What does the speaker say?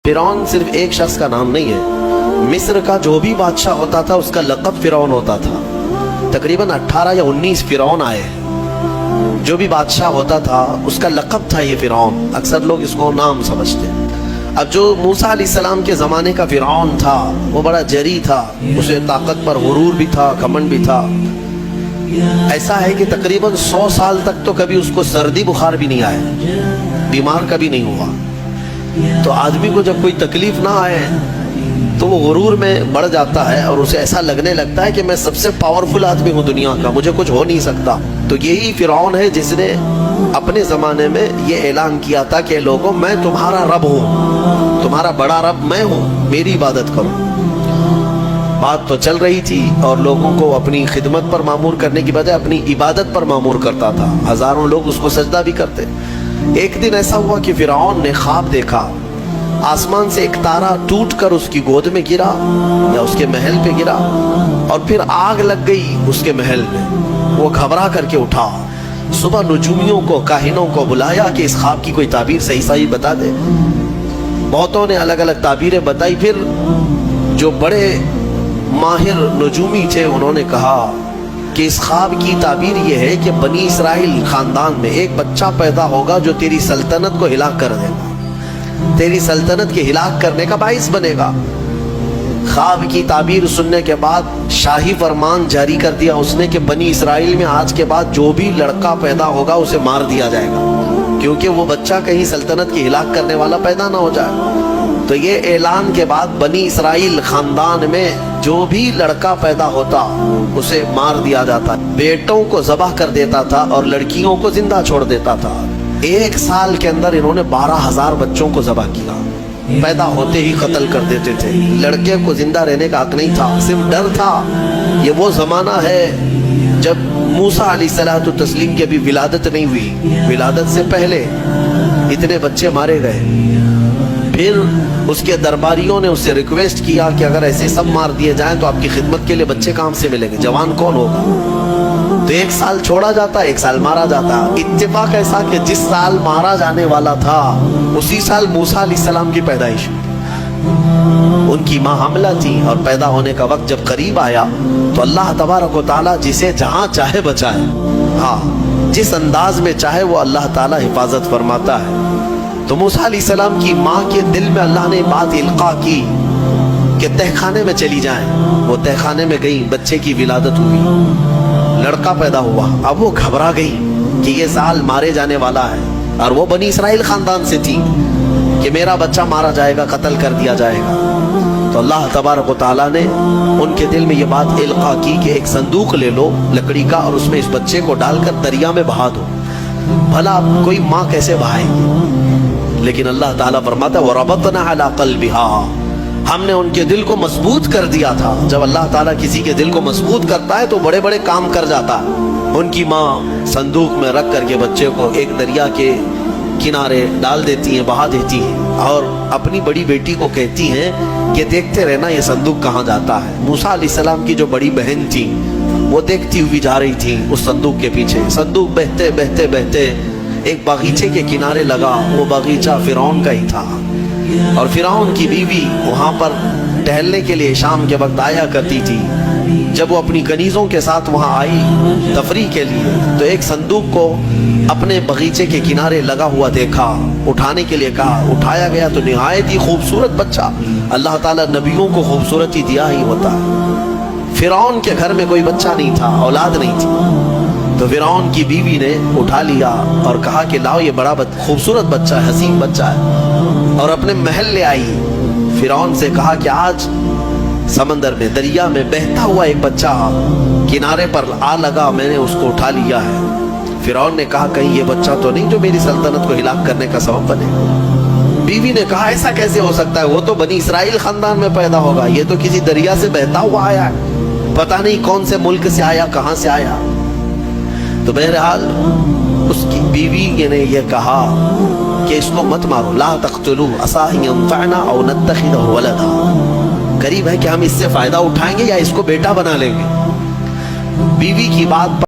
फिरौन सिर्फ एक शख्स का नाम नहीं है। मिस्र का जो भी बादशाह होता था उसका लक़ब फिरौन होता था। तकरीबन 18 या 19 फिरौन आए। जो भी बादशाह होता था उसका लक़ब था ये फिरौन। अक्सर लोग इसको नाम समझते हैं। अब जो मूसा अलैहिस्सलाम के ज़माने का फिरौन था वो बड़ा जरी था, उसे ताकत पर गुरूर भी था, घमंड भी था। ऐसा है कि तकरीबन 100 साल तक तो कभी उसको सर्दी बुखार भी नहीं आया, बीमार कभी नहीं हुआ। तो आदमी को जब कोई तकलीफ ना आए तो वो गुरूर में बढ़ जाता है और उसे ऐसा लगने लगता है कि मैं सबसे पावरफुल आदमी हूँ दुनिया का, मुझे कुछ हो नहीं सकता। तो यही फिरौन है जिसने अपने ज़माने में ये ऐलान किया था कि लोगों मैं तुम्हारा रब हूँ, तुम्हारा बड़ा रब मैं हूँ, मेरी इबादत करो। बात तो चल रही थी और लोगों को अपनी खिदमत पर मामूर करने की बजाय अपनी इबादत पर मामूर करता था। हजारों लोग उसको सजदा भी करते। एक दिन ऐसा हुआ कि फिरौन ने ख्वाब देखा, आसमान से एक तारा टूट कर उसकी गोद में गिरा या उसके महल पे गिरा और फिर आग लग गई उसके महल में। वो घबरा करके उठा। सुबह नुजूमियों को, काहिनों को बुलाया कि इस ख्वाब की कोई ताबीर सही सही बता दे। बहुतों ने अलग अलग ताबीरें बताई। फिर जो बड़े माहिर नुजूमी थे उन्होंने कहा कि इस ख्वाब की ताबीर ये है कि बनी इसराइल खानदान में एक बच्चा पैदा होगा जो तेरी सल्तनत को हिलाक कर देगा, तेरी सल्तनत के हिलाक करने का बाइस बनेगा। ख्वाब की ताबीर सुनने के बाद शाही फरमान जारी कर दिया उसने कि बनी इसराइल में आज के बाद जो भी लड़का पैदा होगा उसे मार दिया जाएगा, क्योंकि वो बच्चा कहीं सल्तनत की हिलाक करने वाला पैदा ना हो जाए। तो ये ऐलान के बाद बनी इसराइल खानदान में जो भी लड़का पैदा होता उसे मार दिया जाता, बेटों को ज़बह कर देता था और लड़कियों को जिंदा छोड़ देता था। 1 साल के अंदर इन्होंने 12,000 बच्चों को ज़बह किया, पैदा होते ही कत्ल कर देते थे। लड़के को जिंदा रहने का हक नहीं था, सिर्फ डर था। ये वो ज़माना है जब मूसा अलैहिस्सलातु तस्लीम की अभी विलादत नहीं हुई, विलादत से पहले इतने बच्चे मारे गए। फिर उसके दरबारियों ने उससे रिक्वेस्ट किया कि अगर ऐसे सब मार दिए जाएं तो आपकी खिदमत के लिए बच्चे कहाँ से मिलेंगे, जवान कौन होगा। तो 1 साल छोड़ा जाता, 1 साल मारा जाता। इत्तेफाक ऐसा कि जिस साल मारा जाने वाला था उसी साल मूसा अलैहिस्सलाम की पैदाइश। उनकी माँ हमला थी और पैदा होने का वक्त जब करीब आया तो अल्लाह तबारक व तआला जिसे जहाँ चाहे बचाए, हाँ जिस अंदाज में चाहे वो अल्लाह ताला हिफाजत फरमाता है। तो मूसा अलैहिस्सलाम की माँ के दिल में अल्लाह ने बात इल्का की कि तहखाने में चली जाएं। वो तहखाने में गई, बच्चे की विलादत हुई, लड़का पैदा हुआ। अब वो घबरा गई कि ये साल मारे जाने वाला है और वो बनी इसराइल खानदान से थी कि मेरा बच्चा मारा जाएगा, कत्ल कर दिया जाएगा। तो अल्लाह तबारक व तआला ने उनके दिल में ये बात इल्का की कि एक संदूक ले लो लकड़ी का और उसमें इस बच्चे को डालकर दरिया में बहा दो। भला कोई माँ कैसे बहाएगी, लेकिन अल्लाह ताला फरमाता है वरबतना अला क़ल्बिहा, हमने उनके दिल को मजबूत कर दिया था। जब अल्लाह ताला किसी के दिल को मजबूत करता है तो बड़े बड़े काम कर जाता है। उनकी माँ संदूक में रख करके बच्चे को एक दरिया के किनारे डाल देती हैं, बहा देती हैं और अपनी बड़ी बेटी को कहती हैं कि देखते रहना ये संदूक कहाँ जाता है। मूसा अलैहिस्सलाम की जो बड़ी बहन थी वो देखती हुई जा रही थी उस संदूक के पीछे। संदूक बहते बहते बहते एक बागीचे के किनारे लगा। वो बागीचा फिरौन का ही था और फिरौन की बीवी वहाँ पर टहलने के लिए शाम के वक्त आया करती थी। जब वो अपनी कनीज़ों के साथ वहाँ आई तफरीह के लिए तो एक संदूक को अपने बगीचे के किनारे लगा हुआ देखा, उठाने के लिए कहा, उठाया गया तो निहायत ही खूबसूरत बच्चा। अल्लाह ताला नबियों को खूबसूरती दिया ही होता है। फिरौन के घर में कोई बच्चा नहीं था, औलाद नहीं थी। तो फिरौन की बीवी ने उठा लिया और कहा कि लाओ ये बड़ा खूबसूरत बच्चा है, हसीन बच्चा है, और अपने महल ले आई। फिरौन से कहा कि आज समंदर में, दरिया में बहता हुआ एक बच्चा किनारे पर आ लगा, मैंने उसको उठा लिया है। फिरौन ने कहा कहीं ये बच्चा तो नहीं जो मेरी सल्तनत को हिलाक करने का सबब बने। बीवी ने कहा ऐसा कैसे हो सकता है, वो तो बनी इसराइल खानदान में पैदा होगा, ये तो किसी दरिया से बहता हुआ आया है, पता नहीं कौन से मुल्क से आया, कहाँ से आया। तो बहरहाल उसकी बीवी ने यह कहा कि इसको मत मारो, ला तक़्तुलू असा अन यंफ़अना औ नत्तख़िज़हु वलदा, करीब है कि हम इससे फायदा उठाएंगे या इसको बेटा बना लेंगे। बीवी की बात